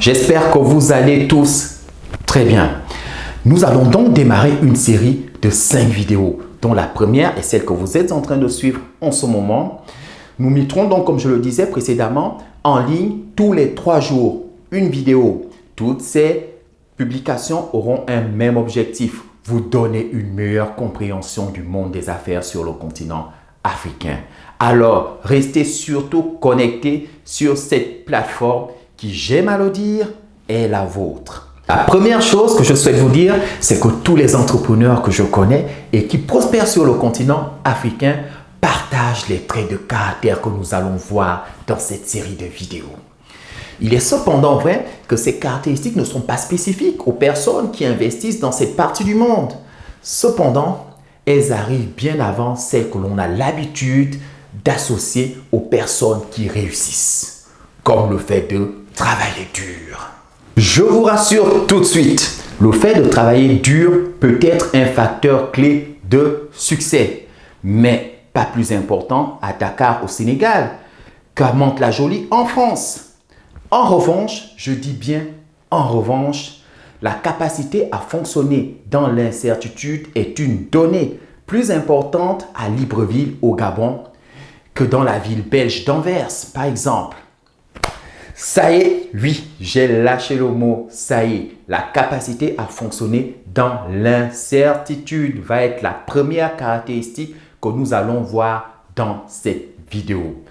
J'espère que vous allez tous très bien. Nous allons donc démarrer une série de 5 vidéos, dont la première est celle que vous êtes en train de suivre en ce moment. Nous mettrons donc, comme je le disais précédemment, en ligne tous les 3 jours une vidéo. Toutes ces publications auront un même objectif, vous donner une meilleure compréhension du monde des affaires sur le continent africain. Alors, restez surtout connectés sur cette plateforme qui, j'aime à le dire, est la vôtre. La première chose que je souhaite vous dire, c'est que tous les entrepreneurs que je connais et qui prospèrent sur le continent africain partagent les traits de caractère que nous allons voir dans cette série de vidéos. Il est cependant vrai que ces caractéristiques ne sont pas spécifiques aux personnes qui investissent dans cette partie du monde. Cependant, elles arrivent bien avant celles que l'on a l'habitude d'associer aux personnes qui réussissent, comme le fait de travailler dur. Je vous rassure tout de suite, le fait de travailler dur peut être un facteur clé de succès, mais pas plus important à Dakar au Sénégal qu'à Mantes-la-Jolie en France. En revanche, je dis bien en revanche, la capacité à fonctionner dans l'incertitude est une donnée plus importante à Libreville au Gabon que dans la ville belge d'Anvers, par exemple. Ça y est, oui, j'ai lâché le mot, ça y est, la capacité à fonctionner dans l'incertitude va être la première caractéristique que nous allons voir dans cette vidéo.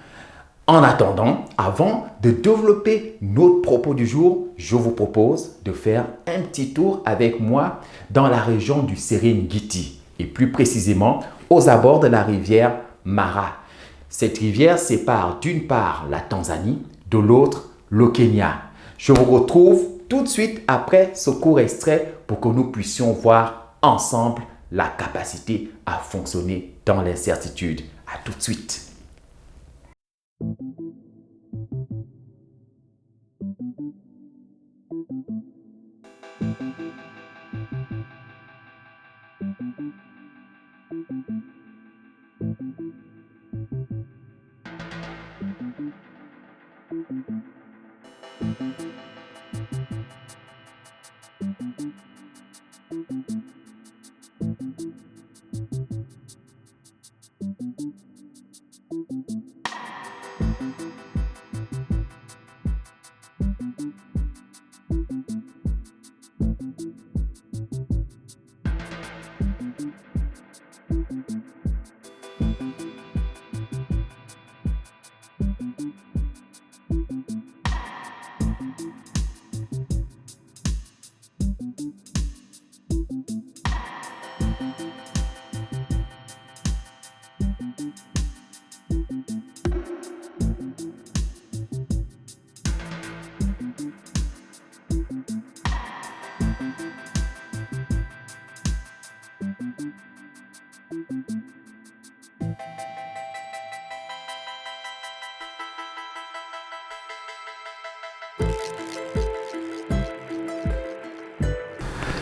En attendant, avant de développer notre propos du jour, je vous propose de faire un petit tour avec moi dans la région du Serengeti et plus précisément aux abords de la rivière Mara. Cette rivière sépare d'une part la Tanzanie, de l'autre le Kenya. Je vous retrouve tout de suite après ce court extrait pour que nous puissions voir ensemble la capacité à fonctionner dans l'incertitude. À tout de suite.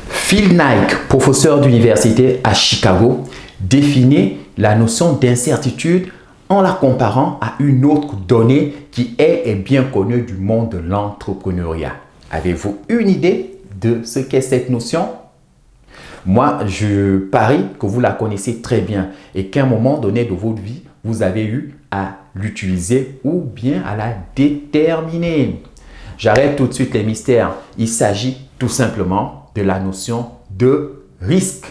Phil Knight, professeur d'université à Chicago, définit la notion d'incertitude en la comparant à une autre donnée qui est bien connue du monde de l'entrepreneuriat. Avez-vous une idée de ce qu'est cette notion? Moi, je parie que vous la connaissez très bien et qu'à un moment donné de votre vie, vous avez eu à l'utiliser ou bien à la déterminer. J'arrête tout de suite les mystères. Il s'agit tout simplement de la notion de risque.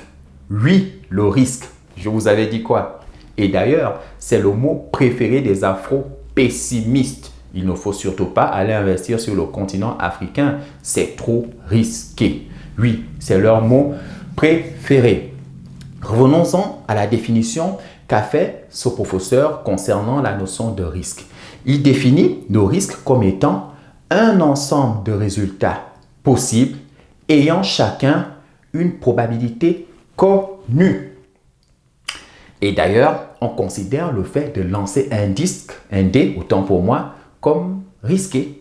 Oui, le risque. Je vous avais dit quoi? Et d'ailleurs, c'est le mot préféré des afro-pessimistes. Il ne faut surtout pas aller investir sur le continent africain. C'est trop risqué. Oui, c'est leur mot préféré. Revenons-en à la définition qu'a fait ce professeur concernant la notion de risque. Il définit le risque comme étant un ensemble de résultats possibles ayant chacun une probabilité connue. Et d'ailleurs, on considère le fait de lancer un dé, autant pour moi, comme risqué.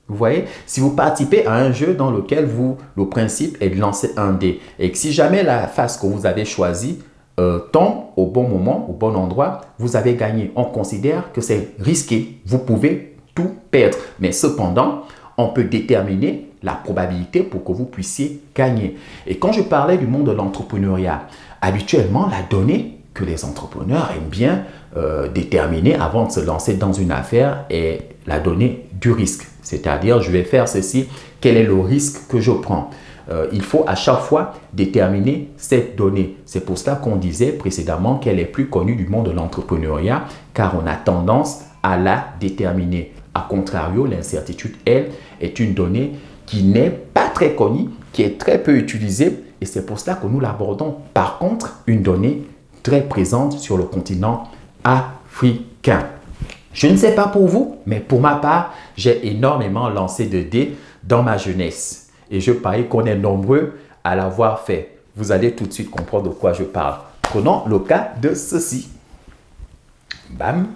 Vous voyez, si vous participez à un jeu dans lequel le principe est de lancer un dé et que si jamais la face que vous avez choisie tombe au bon moment, au bon endroit, vous avez gagné. On considère que c'est risqué. Vous pouvez tout perdre. Mais cependant, on peut déterminer la probabilité pour que vous puissiez gagner. Et quand je parlais du monde de l'entrepreneuriat, habituellement, la donnée que les entrepreneurs aiment bien déterminer avant de se lancer dans une affaire est la donnée du risque. C'est-à-dire, je vais faire ceci, quel est le risque que je prends? Il faut à chaque fois déterminer cette donnée. C'est pour cela qu'on disait précédemment qu'elle est plus connue du monde de l'entrepreneuriat, car on a tendance à la déterminer. A contrario, l'incertitude, elle, est une donnée qui n'est pas très connue, qui est très peu utilisée, et c'est pour cela que nous l'abordons. Par contre, une donnée très présente sur le continent africain. Je ne sais pas pour vous, mais pour ma part, j'ai énormément lancé de dés dans ma jeunesse. Et je parie qu'on est nombreux à l'avoir fait. Vous allez tout de suite comprendre de quoi je parle. Prenons le cas de ceci. Bam.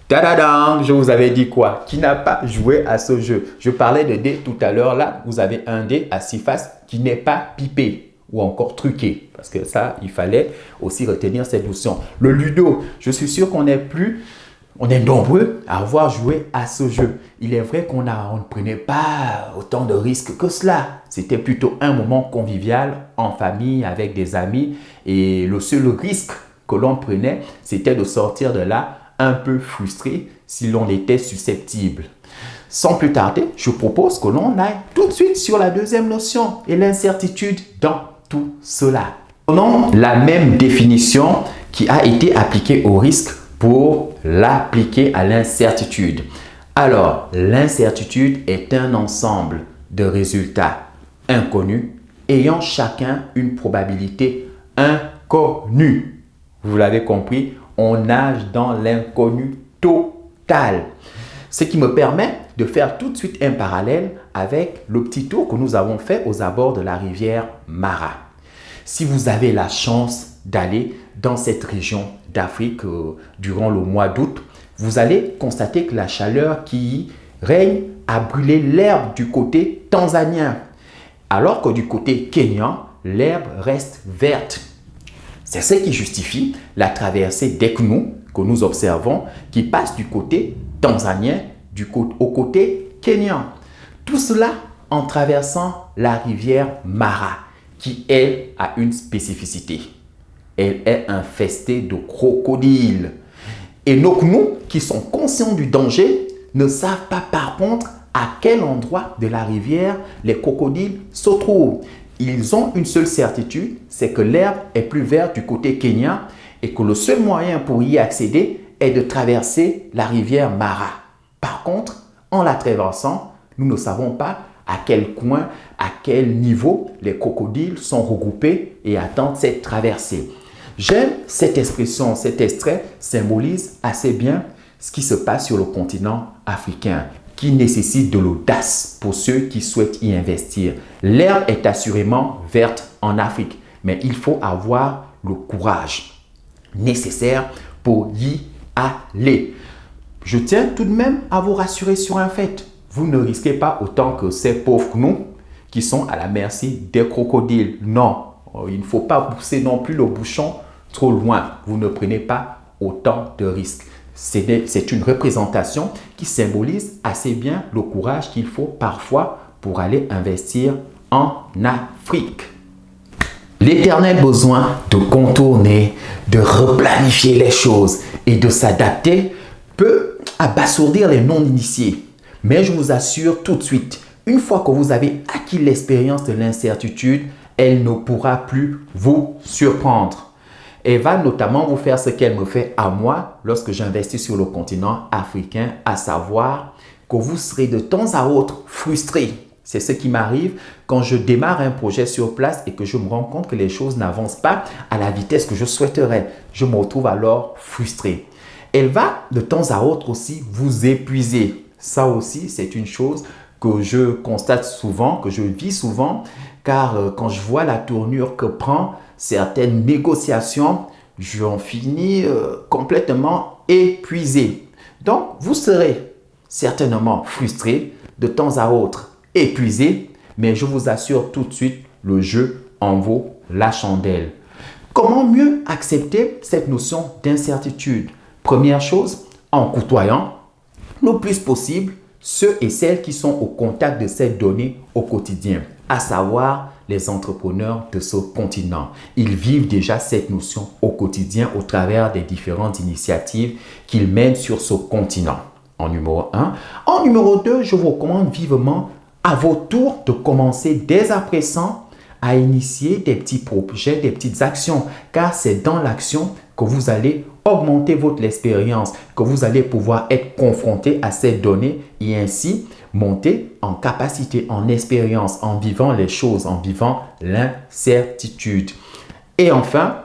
Tadadang, je vous avais dit quoi? Qui n'a pas joué à ce jeu? Je parlais de dés tout à l'heure. Là, vous avez un dé à 6 faces qui n'est pas pipé ou encore truqué. Parce que ça, il fallait aussi retenir cette notion. Le ludo, je suis sûr qu'on est nombreux à avoir joué à ce jeu. Il est vrai qu'on ne prenait pas autant de risques que cela. C'était plutôt un moment convivial en famille, avec des amis. Et le seul risque que l'on prenait, c'était de sortir de là un peu frustré si l'on était susceptible. Sans plus tarder, je propose que l'on aille tout de suite sur la deuxième notion et l'incertitude dans tout cela. Prenons la même définition qui a été appliquée au risque pour l'appliquer à l'incertitude. Alors, l'incertitude est un ensemble de résultats inconnus ayant chacun une probabilité inconnue. Vous l'avez compris, on nage dans l'inconnu total. Ce qui me permet de faire tout de suite un parallèle avec le petit tour que nous avons fait aux abords de la rivière Mara. Si vous avez la chance d'aller dans cette région d'Afrique durant le mois d'août, vous allez constater que la chaleur qui y règne a brûlé l'herbe du côté tanzanien, alors que du côté kenyan, l'herbe reste verte. C'est ce qui justifie la traversée d'Eknou que nous observons qui passe du côté tanzanien au côté kenyan. Tout cela en traversant la rivière Mara qui, elle, a une spécificité. Elle est infestée de crocodiles. Et nos Khmous, qui sont conscients du danger, ne savent pas par contre à quel endroit de la rivière les crocodiles se trouvent. Ils ont une seule certitude, c'est que l'herbe est plus verte du côté kenyan et que le seul moyen pour y accéder est de traverser la rivière Mara. Par contre, en la traversant, nous ne savons pas à quel coin, à quel niveau les crocodiles sont regroupés et attendent cette traversée. J'aime cette expression, cet extrait symbolise assez bien ce qui se passe sur le continent africain, qui nécessite de l'audace pour ceux qui souhaitent y investir. L'herbe est assurément verte en Afrique, mais il faut avoir le courage nécessaire pour y aller. Je tiens tout de même à vous rassurer sur un fait. Vous ne risquez pas autant que ces pauvres Khmous qui sont à la merci des crocodiles. Non, il ne faut pas pousser non plus le bouchon trop loin. Vous ne prenez pas autant de risques. C'est une représentation qui symbolise assez bien le courage qu'il faut parfois pour aller investir en Afrique. L'éternel besoin de contourner, de replanifier les choses et de s'adapter peut abasourdir les non-initiés. Mais je vous assure tout de suite, une fois que vous avez acquis l'expérience de l'incertitude, elle ne pourra plus vous surprendre. Elle va notamment vous faire ce qu'elle me fait à moi lorsque j'investis sur le continent africain, à savoir que vous serez de temps à autre frustré. C'est ce qui m'arrive quand je démarre un projet sur place et que je me rends compte que les choses n'avancent pas à la vitesse que je souhaiterais. Je me retrouve alors frustré. Elle va de temps à autre aussi vous épuiser. Ça aussi, c'est une chose que je constate souvent, que je vis souvent, car quand je vois la tournure que prend certaines négociations, j'en finis complètement épuisé. Donc, vous serez certainement frustré, de temps à autre épuisé, mais je vous assure tout de suite, le jeu en vaut la chandelle. Comment mieux accepter cette notion d'incertitude? Première chose, en côtoyant le plus possible ceux et celles qui sont au contact de ces données au quotidien, à savoir les entrepreneurs de ce continent. Ils vivent déjà cette notion au quotidien au travers des différentes initiatives qu'ils mènent sur ce continent. En numéro 1. En numéro 2, je vous recommande vivement à votre tour de commencer dès à présent à initier des petits projets, des petites actions, car c'est dans l'action que vous allez augmenter votre expérience, que vous allez pouvoir être confronté à ces données et ainsi monter en capacité, en expérience, en vivant les choses, en vivant l'incertitude. Et enfin,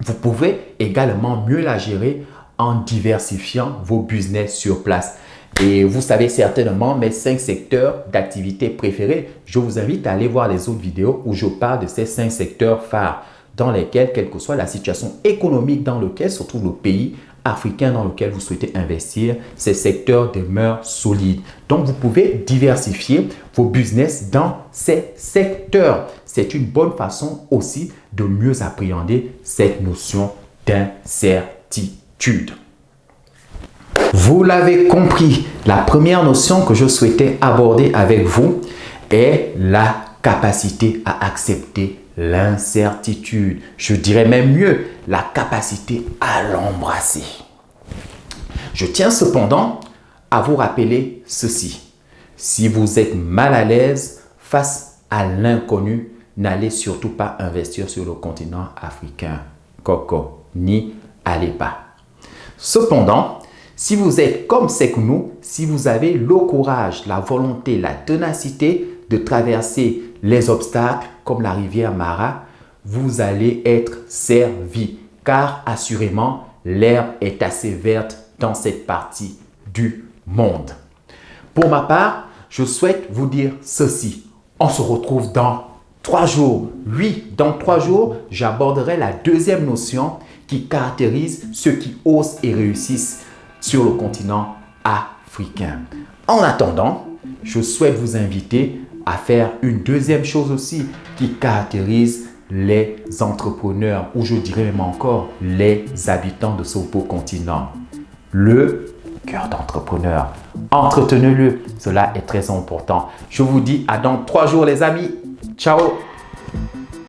vous pouvez également mieux la gérer en diversifiant vos business sur place. Et vous savez certainement mes 5 secteurs d'activité préférés. Je vous invite à aller voir les autres vidéos où je parle de ces 5 secteurs phares dans lesquels, quelle que soit la situation économique dans lequel se trouve le pays africain dans lequel vous souhaitez investir, ces secteurs demeurent solides. Donc, vous pouvez diversifier vos business dans ces secteurs. C'est une bonne façon aussi de mieux appréhender cette notion d'incertitude. Vous l'avez compris, la première notion que je souhaitais aborder avec vous est la capacité à accepter l'incertitude. Je dirais même mieux, la capacité à l'embrasser. Je tiens cependant à vous rappeler ceci. Si vous êtes mal à l'aise face à l'inconnu, n'allez surtout pas investir sur le continent africain. Coco, n'y allez pas. Cependant, si vous êtes comme nous, si vous avez le courage, la volonté, la ténacité de traverser les obstacles comme la rivière Mara, vous allez être servi car assurément l'herbe est assez verte dans cette partie du monde. Pour ma part, je souhaite vous dire ceci. On se retrouve dans 3 jours. Oui, dans 3 jours, j'aborderai la deuxième notion qui caractérise ceux qui osent et réussissent sur le continent africain. En attendant, je souhaite vous inviter à faire une deuxième chose aussi qui caractérise les entrepreneurs ou je dirais même encore les habitants de ce beau continent. Le cœur d'entrepreneur. Entretenez-le, cela est très important. Je vous dis à dans 3 jours les amis. Ciao!